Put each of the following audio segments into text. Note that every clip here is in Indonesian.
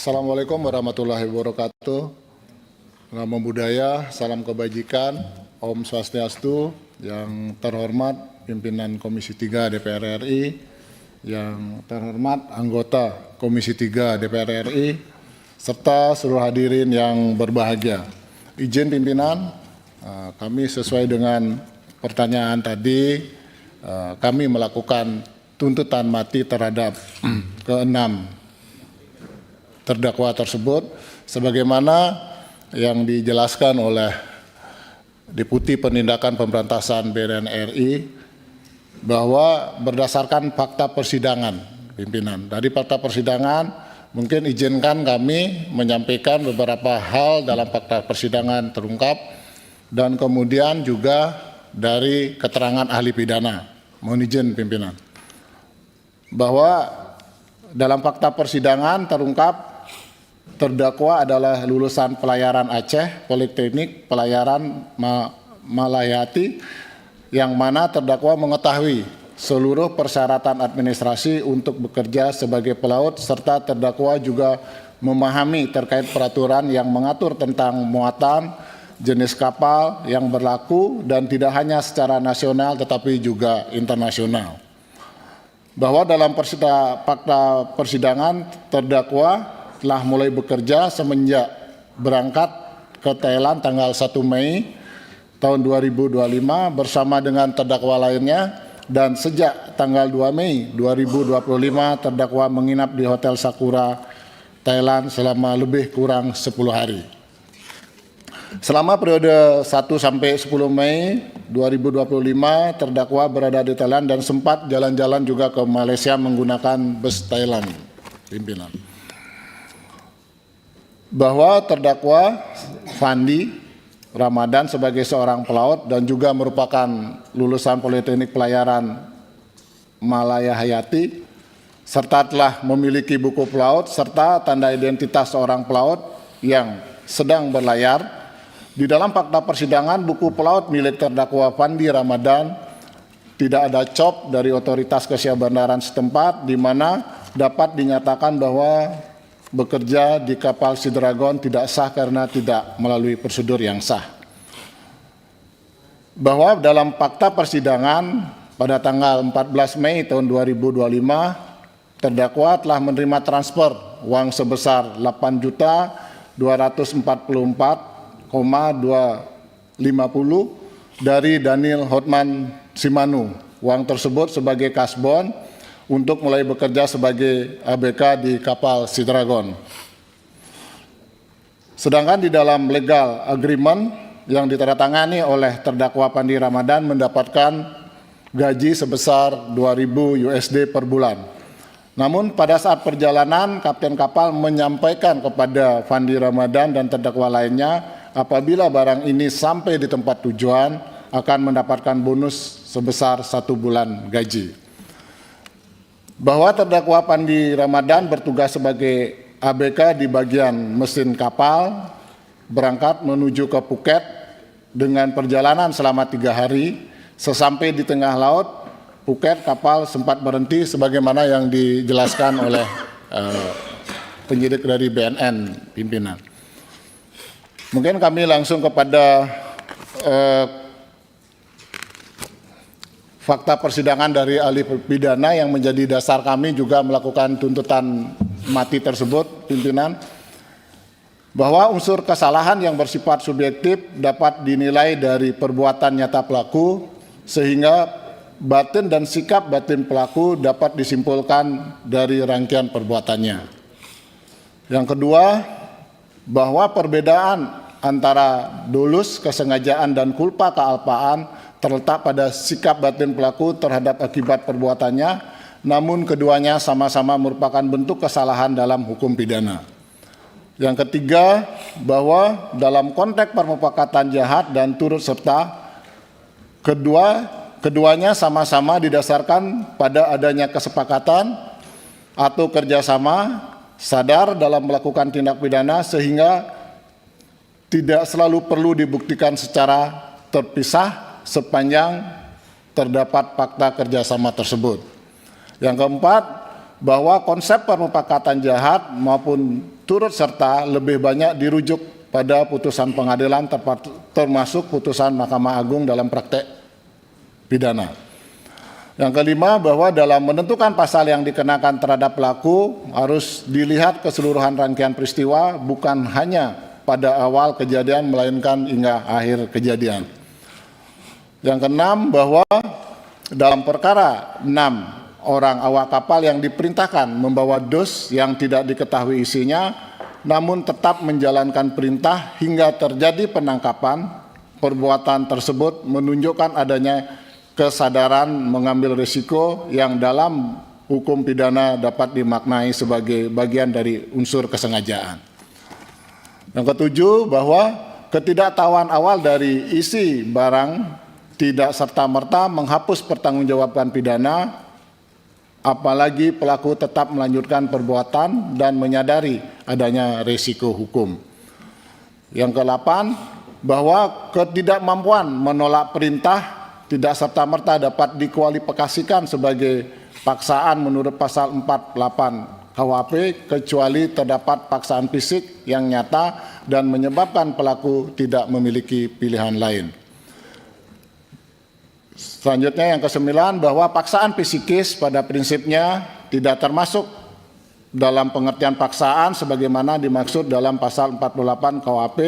Assalamualaikum warahmatullahi wabarakatuh. Namo Buddhaya, salam kebajikan, Om Swastiastu. Yang terhormat pimpinan Komisi 3 DPR RI, yang terhormat anggota Komisi 3 DPR RI, serta seluruh hadirin yang berbahagia. Izin pimpinan, kami sesuai dengan pertanyaan tadi, kami melakukan tuntutan mati terhadap keenam terdakwa tersebut, sebagaimana yang dijelaskan oleh Deputi Penindakan Pemberantasan BNN RI, bahwa berdasarkan fakta persidangan, pimpinan. Dari fakta persidangan, mungkin izinkan kami menyampaikan beberapa hal dalam fakta persidangan terungkap, dan kemudian juga dari keterangan ahli pidana. Mohon izin pimpinan. Bahwa dalam fakta persidangan terungkap terdakwa adalah lulusan pelayaran Aceh, Politeknik Pelayaran Malayati, yang mana terdakwa mengetahui seluruh persyaratan administrasi untuk bekerja sebagai pelaut, serta terdakwa juga memahami terkait peraturan yang mengatur tentang muatan, jenis kapal yang berlaku, dan tidak hanya secara nasional tetapi juga internasional. Bahwa dalam fakta persidangan terdakwa telah mulai bekerja semenjak berangkat ke Thailand tanggal 1 Mei tahun 2025 bersama dengan terdakwa lainnya, dan sejak tanggal 2 Mei 2025 terdakwa menginap di Hotel Sakura Thailand selama lebih kurang 10 hari. Selama periode 1 sampai 10 Mei 2025 terdakwa berada di Thailand dan sempat jalan-jalan juga ke Malaysia menggunakan bus Thailand, pimpinan. Bahwa terdakwa Fandi Ramadan sebagai seorang pelaut dan juga merupakan lulusan Politeknik Pelayaran Malaya Hayati, serta telah memiliki buku pelaut serta tanda identitas seorang pelaut yang sedang berlayar. Di dalam fakta persidangan, buku pelaut milik terdakwa Fandi Ramadan tidak ada COP dari otoritas kesyahbandaran setempat, di mana dapat dinyatakan bahwa bekerja di kapal Sea Dragon tidak sah karena tidak melalui prosedur yang sah. Bahwa dalam fakta persidangan pada tanggal 14 Mei tahun 2025, terdakwa telah menerima transfer uang sebesar 8.244,250 dari Daniel Hotman Simanu. Uang tersebut sebagai kasbon untuk mulai bekerja sebagai ABK di kapal Sea Dragon. Sedangkan di dalam legal agreement yang ditandatangani oleh terdakwa Fandi Ramadan mendapatkan gaji sebesar 2.000 USD per bulan. Namun pada saat perjalanan, kapten kapal menyampaikan kepada Fandi Ramadan dan terdakwa lainnya, apabila barang ini sampai di tempat tujuan akan mendapatkan bonus sebesar 1 bulan gaji. Bahwa terdakwa Fandi Ramadan bertugas sebagai ABK di bagian mesin kapal, berangkat menuju ke Phuket dengan perjalanan selama 3 hari. Sesampai di tengah laut Phuket, kapal sempat berhenti sebagaimana yang dijelaskan oleh penyidik dari BNN, pimpinan. Mungkin kami langsung kepada fakta persidangan dari ahli pidana yang menjadi dasar kami juga melakukan tuntutan mati tersebut, pimpinan. Bahwa unsur kesalahan yang bersifat subjektif dapat dinilai dari perbuatan nyata pelaku, sehingga batin dan sikap batin pelaku dapat disimpulkan dari rangkaian perbuatannya. Yang kedua, bahwa perbedaan antara dolus, kesengajaan, dan kulpa kealpaan terletak pada sikap batin pelaku terhadap akibat perbuatannya, namun keduanya sama-sama merupakan bentuk kesalahan dalam hukum pidana. Yang ketiga, bahwa dalam konteks permufakatan jahat dan turut serta, keduanya sama-sama didasarkan pada adanya kesepakatan atau kerjasama sadar dalam melakukan tindak pidana, sehingga tidak selalu perlu dibuktikan secara terpisah sepanjang terdapat fakta kerjasama tersebut. Yang keempat, bahwa konsep permufakatan jahat maupun turut serta lebih banyak dirujuk pada putusan pengadilan termasuk putusan Mahkamah Agung dalam praktek pidana. Yang kelima, bahwa dalam menentukan pasal yang dikenakan terhadap pelaku harus dilihat keseluruhan rangkaian peristiwa, bukan hanya pada awal kejadian melainkan hingga akhir kejadian. Yang keenam, bahwa dalam perkara 6 orang awak kapal yang diperintahkan membawa dos yang tidak diketahui isinya, namun tetap menjalankan perintah hingga terjadi penangkapan, perbuatan tersebut menunjukkan adanya kesadaran mengambil risiko yang dalam hukum pidana dapat dimaknai sebagai bagian dari unsur kesengajaan. Yang ketujuh, bahwa ketidaktahuan awal dari isi barang tidak serta-merta menghapus pertanggungjawaban pidana, apalagi pelaku tetap melanjutkan perbuatan dan menyadari adanya risiko hukum. Yang ke-8, bahwa ketidakmampuan menolak perintah tidak serta-merta dapat dikualifikasikan sebagai paksaan menurut pasal 48 KUHP kecuali terdapat paksaan fisik yang nyata dan menyebabkan pelaku tidak memiliki pilihan lain. Selanjutnya yang ke-9, bahwa paksaan psikis pada prinsipnya tidak termasuk dalam pengertian paksaan sebagaimana dimaksud dalam pasal 48 KUHP.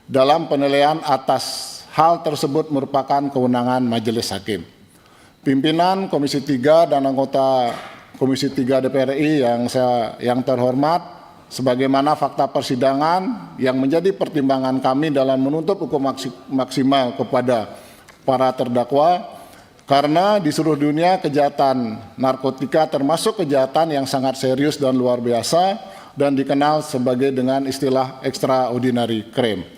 Dalam penilaian atas hal tersebut merupakan kewenangan majelis hakim. Pimpinan Komisi 3 dan anggota Komisi 3 DPR RI yang terhormat, sebagaimana fakta persidangan yang menjadi pertimbangan kami dalam menuntut hukum maksimal kepada para terdakwa, karena di seluruh dunia kejahatan narkotika termasuk kejahatan yang sangat serius dan luar biasa dan dikenal sebagai dengan istilah extraordinary crime.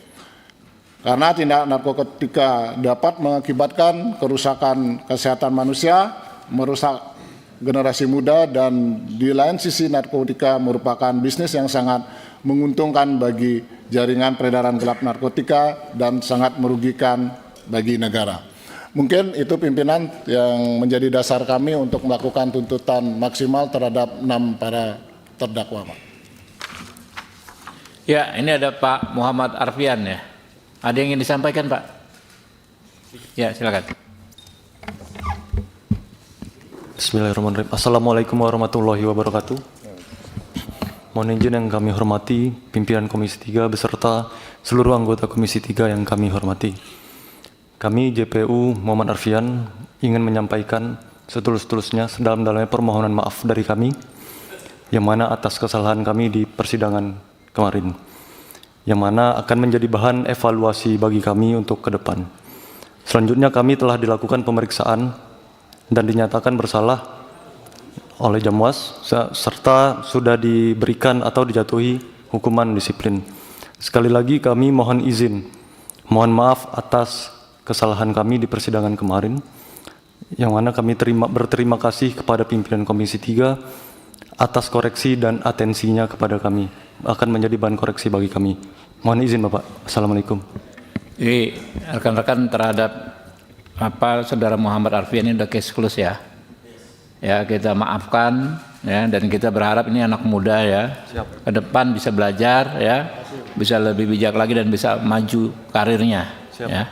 Karena tindak narkotika dapat mengakibatkan kerusakan kesehatan manusia, merusak generasi muda, dan di lain sisi narkotika merupakan bisnis yang sangat menguntungkan bagi jaringan peredaran gelap narkotika dan sangat merugikan bagi negara. Mungkin itu pimpinan yang menjadi dasar kami untuk melakukan tuntutan maksimal terhadap 6 para terdakwa. Ya, ini ada Pak Muhammad Arfian ya. Ada yang ingin disampaikan, Pak? Ya, silakan. Bismillahirrahmanirrahim. Assalamualaikum warahmatullahi wabarakatuh. Mohon izin yang kami hormati pimpinan Komisi 3 beserta seluruh anggota Komisi 3 yang kami hormati. Kami JPU Muhammad Arfian ingin menyampaikan setulus-tulusnya sedalam-dalamnya permohonan maaf dari kami yang mana atas kesalahan kami di persidangan kemarin, yang mana akan menjadi bahan evaluasi bagi kami untuk ke depan. Selanjutnya kami telah dilakukan pemeriksaan dan dinyatakan bersalah oleh Jamwas serta sudah diberikan atau dijatuhi hukuman disiplin. Sekali lagi kami mohon izin, mohon maaf atas kesalahan kami di persidangan kemarin, yang mana kami berterima kasih kepada pimpinan Komisi 3 atas koreksi dan atensinya kepada kami, akan menjadi bahan koreksi bagi kami. Mohon izin Bapak. Assalamualaikum. Jadi rekan-rekan terhadap saudara Muhammad Arfian ini udah case close ya. Ya, kita maafkan ya, dan kita berharap ini anak muda ya. Siap. Ke depan bisa belajar ya, bisa lebih bijak lagi dan bisa maju karirnya. Siap. Ya.